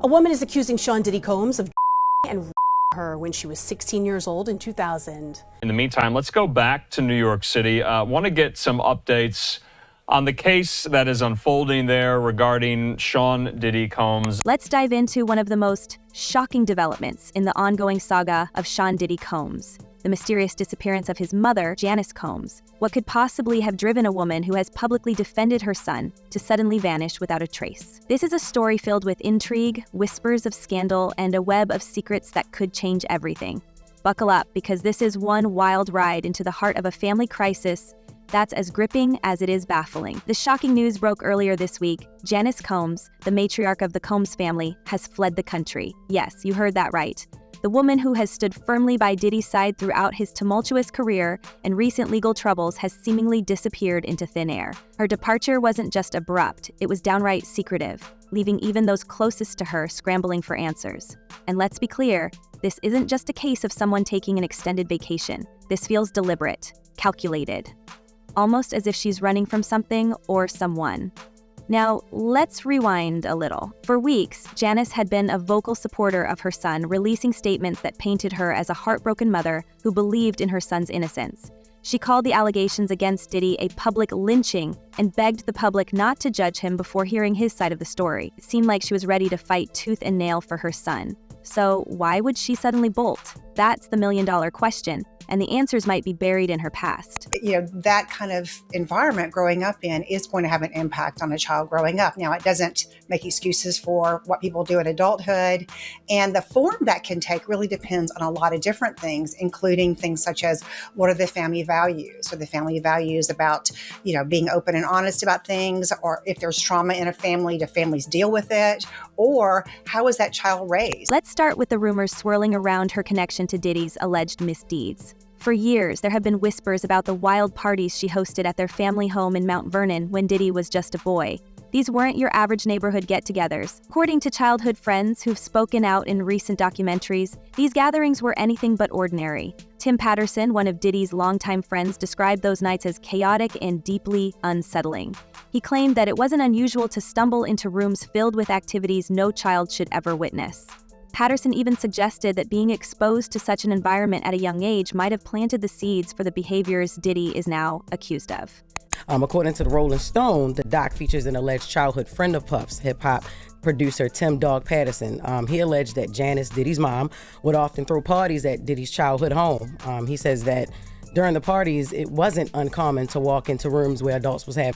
A woman is accusing Sean Diddy Combs of and her when she was 16 years old in 2000. In the meantime, let's go back to New York City. Want to get some updates on the case that is unfolding there regarding Sean Diddy Combs. Let's dive into one of the most shocking developments in the ongoing saga of Sean Diddy Combs, the mysterious disappearance of his mother, Janice Combs. What could possibly have driven a woman who has publicly defended her son to suddenly vanish without a trace? This is a story filled with intrigue, whispers of scandal, and a web of secrets that could change everything. Buckle up, because this is one wild ride into the heart of a family crisis that's as gripping as it is baffling. The shocking news broke earlier this week. Janice Combs, the matriarch of the Combs family, has fled the country. Yes, you heard that right. The woman who has stood firmly by Diddy's side throughout his tumultuous career and recent legal troubles has seemingly disappeared into thin air. Her departure wasn't just abrupt, it was downright secretive, leaving even those closest to her scrambling for answers. And let's be clear, this isn't just a case of someone taking an extended vacation. This feels deliberate, calculated, almost as if she's running from something or someone. Now, let's rewind a little. For weeks, Janice had been a vocal supporter of her son, releasing statements that painted her as a heartbroken mother who believed in her son's innocence. She called the allegations against Diddy a public lynching and begged the public not to judge him before hearing his side of the story. It seemed like she was ready to fight tooth and nail for her son. So why would she suddenly bolt? That's the million-dollar question, and the answers might be buried in her past. That kind of environment growing up in is going to have an impact on a child growing up. Now, it doesn't make excuses for what people do in adulthood, and the form that can take really depends on a lot of different things, including things such as what are the family values? Are the family values about, being open and honest about things, or if there's trauma in a family, do families deal with it, or how is that child raised? Let's start with the rumors swirling around her connection to Diddy's alleged misdeeds. For years, there have been whispers about the wild parties she hosted at their family home in Mount Vernon when Diddy was just a boy. These weren't your average neighborhood get-togethers. According to childhood friends who've spoken out in recent documentaries, these gatherings were anything but ordinary. Tim Patterson, one of Diddy's longtime friends, described those nights as chaotic and deeply unsettling. He claimed that it wasn't unusual to stumble into rooms filled with activities no child should ever witness. Patterson even suggested that being exposed to such an environment at a young age might have planted the seeds for the behaviors Diddy is now accused of. According to the Rolling Stone, the doc features an alleged childhood friend of Puff's, hip-hop producer Tim Dog Patterson. He alleged that Janice, Diddy's mom, would often throw parties at Diddy's childhood home. He says that during the parties, it wasn't uncommon to walk into rooms where adults was having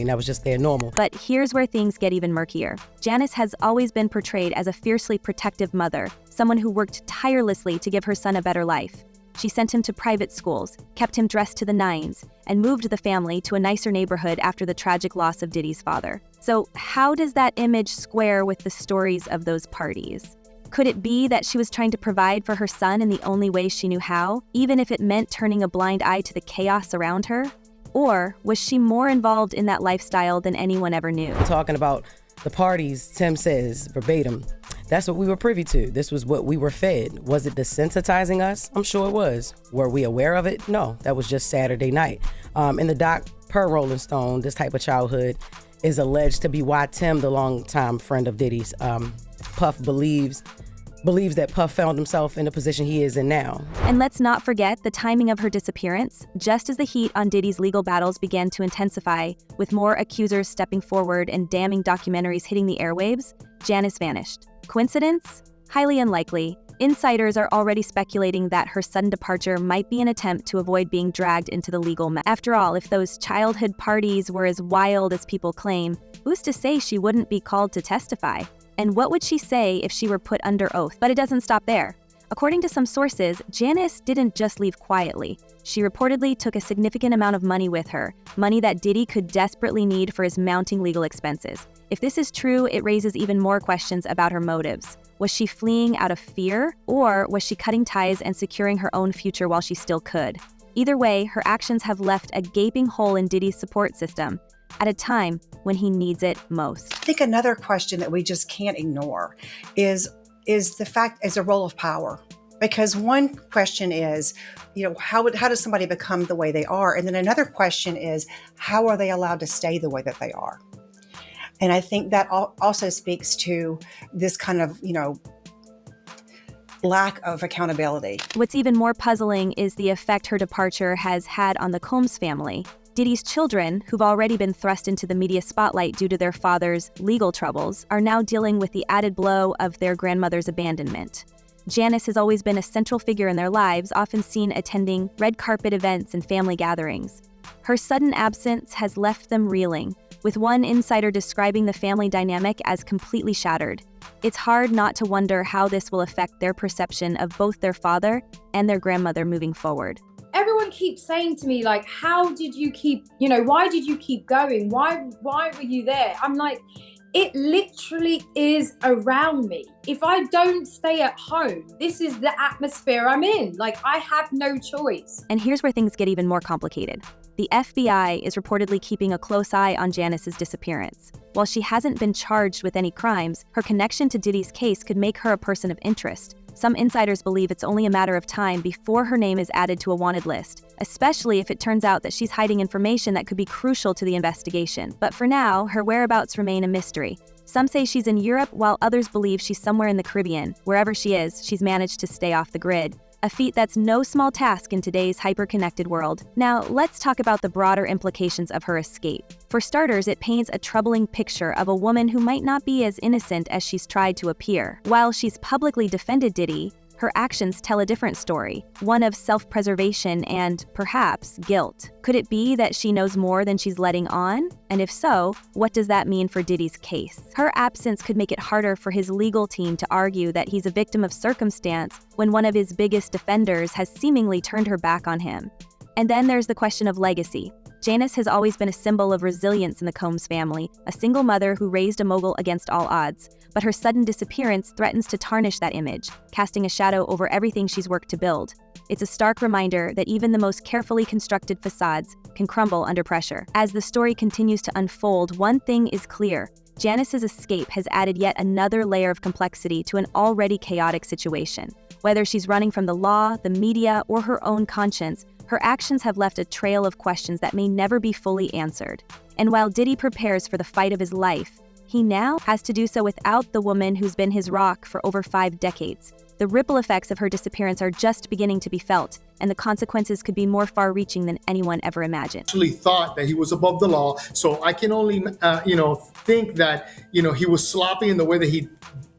that was just their normal. But here's where things get even murkier. Janice has always been portrayed as a fiercely protective mother, someone who worked tirelessly to give her son a better life. She sent him to private schools, kept him dressed to the nines, and moved the family to a nicer neighborhood after the tragic loss of Diddy's father. So how does that image square with the stories of those parties? Could it be that she was trying to provide for her son in the only way she knew how, even if it meant turning a blind eye to the chaos around her? Or was she more involved in that lifestyle than anyone ever knew? Talking about the parties, Tim says, verbatim, that's what we were privy to. This was what we were fed. Was it desensitizing us? I'm sure it was. Were we aware of it? No, that was just Saturday night. In the doc, per Rolling Stone, this type of childhood is alleged to be why Tim, the longtime friend of Diddy's, Puff believes that Puff found himself in the position he is in now. And let's not forget the timing of her disappearance. Just as the heat on Diddy's legal battles began to intensify, with more accusers stepping forward and damning documentaries hitting the airwaves, Janice vanished. Coincidence? Highly unlikely. Insiders are already speculating that her sudden departure might be an attempt to avoid being dragged into the legal mess. After all, if those childhood parties were as wild as people claim, who's to say she wouldn't be called to testify? And what would she say if she were put under oath? But it doesn't stop there. According to some sources, Janice didn't just leave quietly. She reportedly took a significant amount of money with her, money that Diddy could desperately need for his mounting legal expenses. If this is true, it raises even more questions about her motives. Was she fleeing out of fear, or was she cutting ties and securing her own future while she still could? Either way, her actions have left a gaping hole in Diddy's support system at a time when he needs it most. I think another question that we just can't ignore is the role of power. Because one question is, how does somebody become the way they are? And then another question is, how are they allowed to stay the way that they are? And I think that also speaks to this kind of, lack of accountability. What's even more puzzling is the effect her departure has had on the Combs family. Diddy's children, who've already been thrust into the media spotlight due to their father's legal troubles, are now dealing with the added blow of their grandmother's abandonment. Janice has always been a central figure in their lives, often seen attending red carpet events and family gatherings. Her sudden absence has left them reeling, with one insider describing the family dynamic as completely shattered. It's hard not to wonder how this will affect their perception of both their father and their grandmother moving forward. Everyone keeps saying to me, like, how did you keep, why did you keep going? Why were you there? I'm like, it literally is around me. If I don't stay at home, this is the atmosphere I'm in. Like, I have no choice. And here's where things get even more complicated. The FBI is reportedly keeping a close eye on Janice's disappearance. While she hasn't been charged with any crimes, her connection to Diddy's case could make her a person of interest. Some insiders believe it's only a matter of time before her name is added to a wanted list, especially if it turns out that she's hiding information that could be crucial to the investigation. But for now, her whereabouts remain a mystery. Some say she's in Europe, while others believe she's somewhere in the Caribbean. Wherever she is, she's managed to stay off the grid. A feat that's no small task in today's hyper-connected world. Now, let's talk about the broader implications of her escape. For starters, it paints a troubling picture of a woman who might not be as innocent as she's tried to appear. While she's publicly defended Diddy, her actions tell a different story, one of self-preservation and, perhaps, guilt. Could it be that she knows more than she's letting on? And if so, what does that mean for Diddy's case? Her absence could make it harder for his legal team to argue that he's a victim of circumstance when one of his biggest defenders has seemingly turned her back on him. And then there's the question of legacy. Janice has always been a symbol of resilience in the Combs family, a single mother who raised a mogul against all odds. But her sudden disappearance threatens to tarnish that image, casting a shadow over everything she's worked to build. It's a stark reminder that even the most carefully constructed facades can crumble under pressure. As the story continues to unfold, one thing is clear. Janice's escape has added yet another layer of complexity to an already chaotic situation. Whether she's running from the law, the media, or her own conscience, her actions have left a trail of questions that may never be fully answered. And while Diddy prepares for the fight of his life, he now has to do so without the woman who's been his rock for over 5 decades. The ripple effects of her disappearance are just beginning to be felt, and the consequences could be more far-reaching than anyone ever imagined. Actually thought that he was above the law, so I can only, think that, he was sloppy in the way that he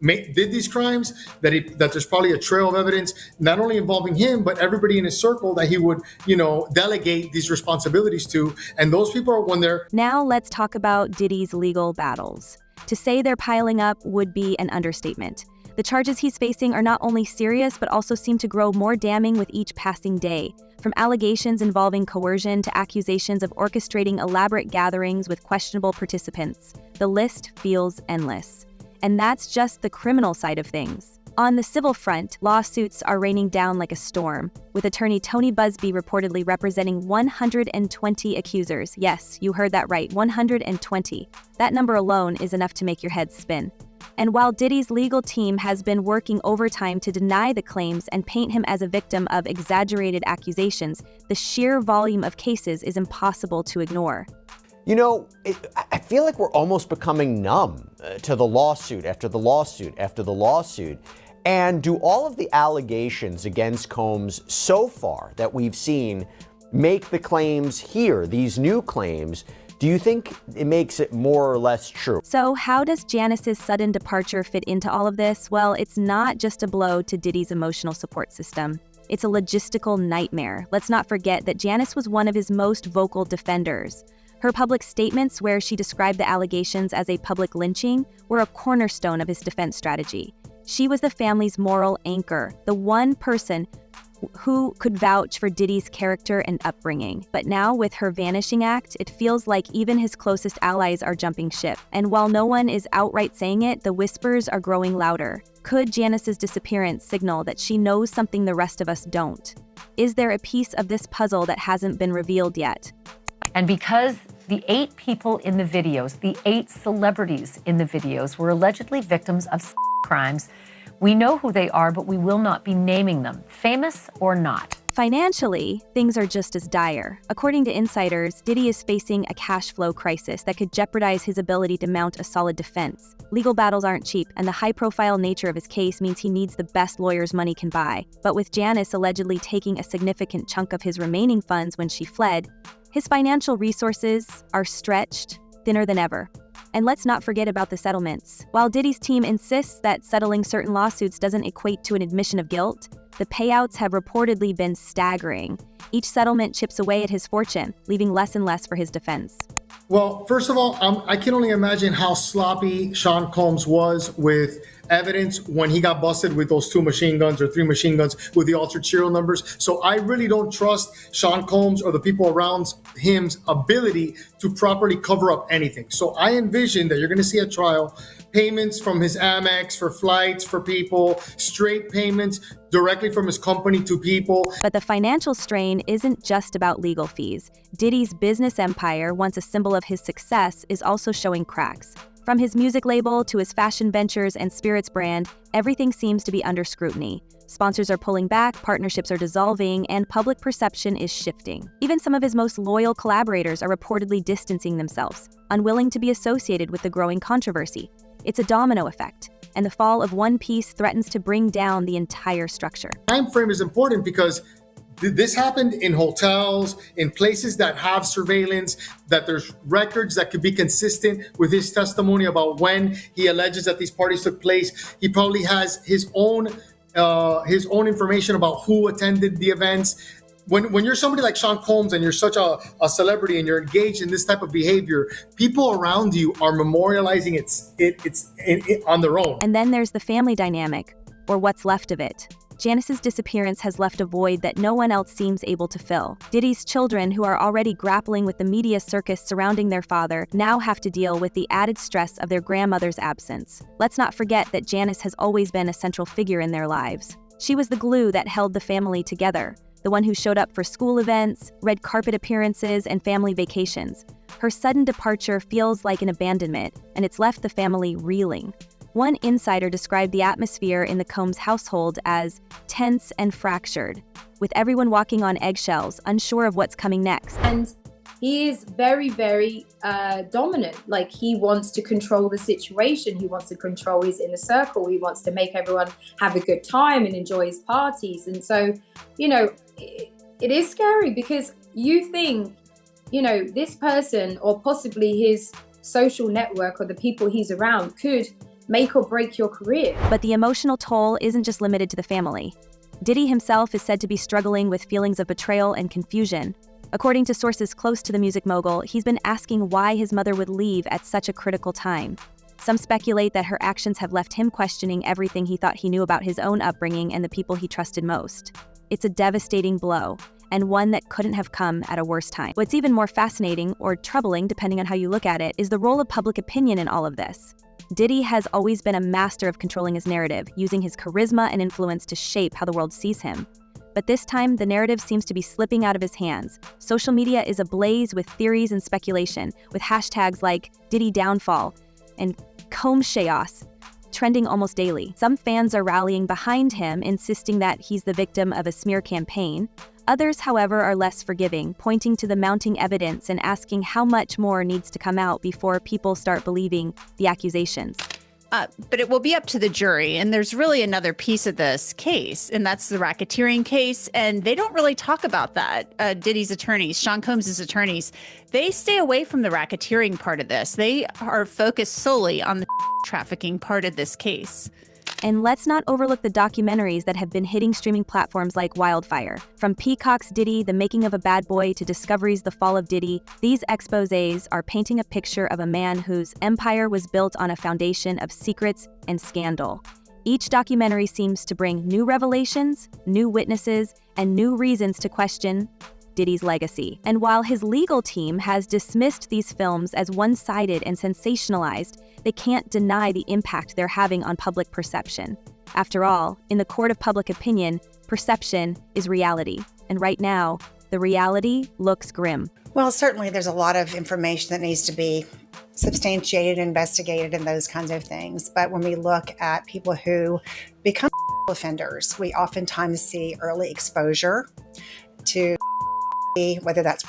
did these crimes, that there's probably a trail of evidence, not only involving him, but everybody in his circle that he would, delegate these responsibilities to. And those people are when they're... Now let's talk about Diddy's legal battles. To say they're piling up would be an understatement. The charges he's facing are not only serious, but also seem to grow more damning with each passing day. From allegations involving coercion to accusations of orchestrating elaborate gatherings with questionable participants, the list feels endless. And that's just the criminal side of things. On the civil front, lawsuits are raining down like a storm, with attorney Tony Busby reportedly representing 120 accusers. Yes, you heard that right, 120. That number alone is enough to make your head spin. And while Diddy's legal team has been working overtime to deny the claims and paint him as a victim of exaggerated accusations, the sheer volume of cases is impossible to ignore. I feel like we're almost becoming numb to the lawsuit after the lawsuit after the lawsuit. And do all of the allegations against Combs so far that we've seen make the claims here, these new claims, do you think it makes it more or less true? So how does Janice's sudden departure fit into all of this? Well, it's not just a blow to Diddy's emotional support system. It's a logistical nightmare. Let's not forget that Janice was one of his most vocal defenders. Her public statements, where she described the allegations as a public lynching, were a cornerstone of his defense strategy. She was the family's moral anchor, the one person who could vouch for Diddy's character and upbringing. But now, with her vanishing act, it feels like even his closest allies are jumping ship. And while no one is outright saying it, the whispers are growing louder. Could Janice's disappearance signal that she knows something the rest of us don't? Is there a piece of this puzzle that hasn't been revealed yet? And because the 8 people in the videos, the 8 celebrities in the videos were allegedly victims of crimes, we know who they are, but we will not be naming them, famous or not. Financially, things are just as dire. According to insiders, Diddy is facing a cash flow crisis that could jeopardize his ability to mount a solid defense. Legal battles aren't cheap, and the high-profile nature of his case means he needs the best lawyers money can buy. But with Janice allegedly taking a significant chunk of his remaining funds when she fled, his financial resources are stretched thinner than ever. And let's not forget about the settlements. While Diddy's team insists that settling certain lawsuits doesn't equate to an admission of guilt, the payouts have reportedly been staggering. Each settlement chips away at his fortune, leaving less and less for his defense. Well, first of all, I can only imagine how sloppy Sean Combs was with evidence when he got busted with those 2 machine guns or 3 machine guns with the altered serial numbers. So I really don't trust Sean Combs or the people around him's ability to properly cover up anything. So I envision that you're going to see a trial, payments from his Amex for flights for people, straight payments directly from his company to people. But the financial strain isn't just about legal fees. Diddy's business empire, once a symbol of his success, is also showing cracks. From his music label to his fashion ventures and spirits brand, everything seems to be under scrutiny. Sponsors are pulling back, partnerships are dissolving, and public perception is shifting. Even some of his most loyal collaborators are reportedly distancing themselves, unwilling to be associated with the growing controversy. It's a domino effect, and the fall of one piece threatens to bring down the entire structure. Time frame is important because this happened in hotels, in places that have surveillance, that there's records that could be consistent with his testimony about when he alleges that these parties took place. He probably has his own information about who attended the events. When you're somebody like Sean Combs and you're such a celebrity and you're engaged in this type of behavior, people around you are memorializing it on their own. And then there's the family dynamic, or what's left of it. Janice's disappearance has left a void that no one else seems able to fill. Diddy's children, who are already grappling with the media circus surrounding their father, now have to deal with the added stress of their grandmother's absence. Let's not forget that Janice has always been a central figure in their lives. She was the glue that held the family together, the one who showed up for school events, red carpet appearances, and family vacations. Her sudden departure feels like an abandonment, and it's left the family reeling. One insider described the atmosphere in the Combs household as tense and fractured, with everyone walking on eggshells, unsure of what's coming next. And he is very, very dominant. Like, he wants to control the situation. He wants to control his inner circle. He wants to make everyone have a good time and enjoy his parties. And so, it is scary because you think, this person or possibly his social network or the people he's around could make or break your career. But the emotional toll isn't just limited to the family. Diddy himself is said to be struggling with feelings of betrayal and confusion. According to sources close to the music mogul, he's been asking why his mother would leave at such a critical time. Some speculate that her actions have left him questioning everything he thought he knew about his own upbringing and the people he trusted most. It's a devastating blow, and one that couldn't have come at a worse time. What's even more fascinating, or troubling depending on how you look at it, is the role of public opinion in all of this. Diddy has always been a master of controlling his narrative, using his charisma and influence to shape how the world sees him. But this time, the narrative seems to be slipping out of his hands. Social media is ablaze with theories and speculation, with hashtags like Diddy Downfall and Combs Chaos trending almost daily. Some fans are rallying behind him, insisting that he's the victim of a smear campaign. Others, however, are less forgiving, pointing to the mounting evidence and asking how much more needs to come out before people start believing the accusations. But it will be up to the jury. And there's really another piece of this case, and that's the racketeering case. And they don't really talk about that. Diddy's attorneys, Sean Combs' attorneys, they stay away from the racketeering part of this. They are focused solely on the trafficking part of this case. And let's not overlook the documentaries that have been hitting streaming platforms like wildfire. From Peacock's Diddy, The Making of a Bad Boy, to Discovery's The Fall of Diddy, these exposés are painting a picture of a man whose empire was built on a foundation of secrets and scandal. Each documentary seems to bring new revelations, new witnesses, and new reasons to question Diddy's legacy. And while his legal team has dismissed these films as one-sided and sensationalized, they can't deny the impact they're having on public perception. After all, in the court of public opinion, perception is reality. And right now, the reality looks grim. Well, certainly there's a lot of information that needs to be substantiated, investigated, and those kinds of things. But when we look at people who become offenders. We oftentimes see early exposure to whether that's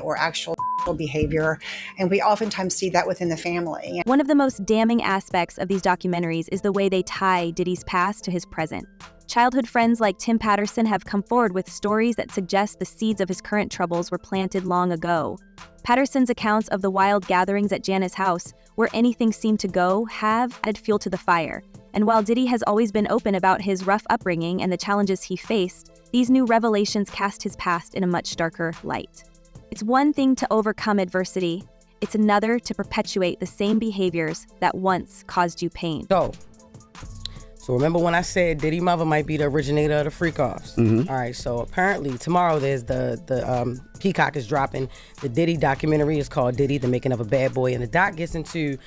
or actual behavior, and we oftentimes see that within the family. One of the most damning aspects of these documentaries is the way they tie Diddy's past to his present. Childhood friends like Tim Patterson have come forward with stories that suggest the seeds of his current troubles were planted long ago. Patterson's accounts of the wild gatherings at Janice's house, where anything seemed to go, have added fuel to the fire. And while Diddy has always been open about his rough upbringing and the challenges he faced, these new revelations cast his past in a much darker light. It's one thing to overcome adversity, it's another to perpetuate the same behaviors that once caused you pain. So remember when I said Diddy mother might be the originator of the freak-offs? All right, so apparently tomorrow there's the Peacock is dropping. The Diddy documentary is called Diddy, The Making of a Bad Boy, and the doc gets into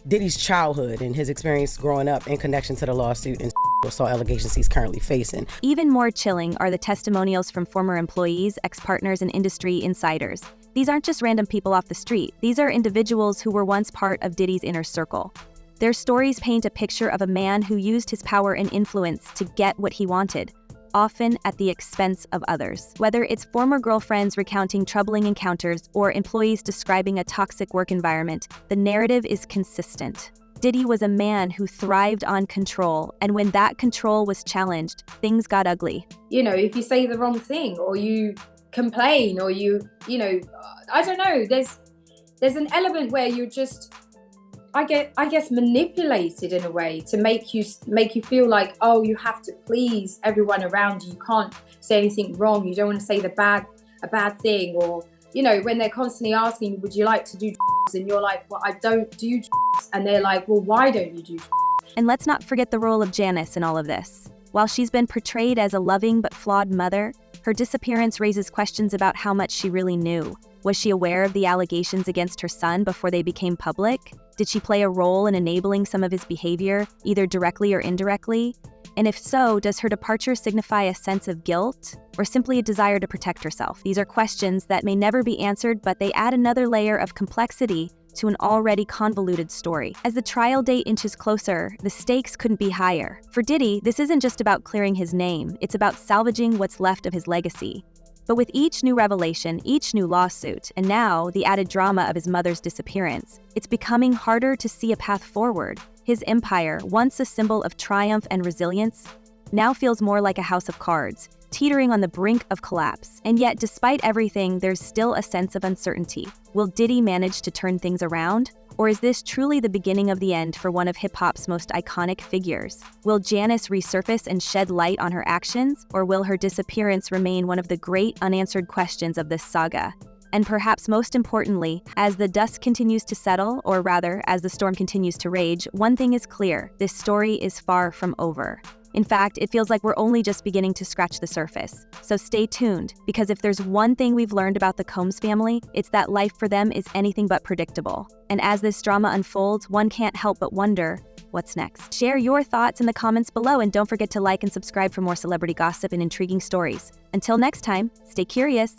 Diddy's childhood and his experience growing up in connection to the lawsuit and assault allegations he's currently facing. Even more chilling are the testimonials from former employees, ex-partners, and industry insiders. These aren't just random people off the street. These are individuals who were once part of Diddy's inner circle. Their stories paint a picture of a man who used his power and influence to get what he wanted, often at the expense of others. Whether it's former girlfriends recounting troubling encounters or employees describing a toxic work environment, the narrative is consistent. Diddy was a man who thrived on control, and when that control was challenged, things got ugly. You know, if you say the wrong thing or you complain or you know, I don't know, there's an element where you're just, I guess manipulated in a way to make you feel like, oh, you have to please everyone around you. You can't say anything wrong. You don't want to say a bad thing, or, you know, when they're constantly asking you, would you like to do drugs? And you're like, well, I don't do drugs. And they're like, well, why don't you do drugs? And let's not forget the role of Janice in all of this. While she's been portrayed as a loving but flawed mother, her disappearance raises questions about how much she really knew. Was she aware of the allegations against her son before they became public? Did she play a role in enabling some of his behavior, either directly or indirectly? And if so, does her departure signify a sense of guilt or simply a desire to protect herself? These are questions that may never be answered, but they add another layer of complexity to an already convoluted story. As the trial date inches closer, the stakes couldn't be higher. For Diddy, this isn't just about clearing his name, it's about salvaging what's left of his legacy. But with each new revelation, each new lawsuit, and now the added drama of his mother's disappearance, it's becoming harder to see a path forward. His empire, once a symbol of triumph and resilience, now feels more like a house of cards, teetering on the brink of collapse. And yet, despite everything, there's still a sense of uncertainty. Will Diddy manage to turn things around? Or is this truly the beginning of the end for one of hip-hop's most iconic figures? Will Janice resurface and shed light on her actions? Or will her disappearance remain one of the great unanswered questions of this saga? And perhaps most importantly, as the dust continues to settle, or rather, as the storm continues to rage, one thing is clear: this story is far from over. In fact, it feels like we're only just beginning to scratch the surface. So stay tuned, because if there's one thing we've learned about the Combs family, it's that life for them is anything but predictable. And as this drama unfolds, one can't help but wonder, what's next? Share your thoughts in the comments below, and don't forget to like and subscribe for more celebrity gossip and intriguing stories. Until next time, stay curious.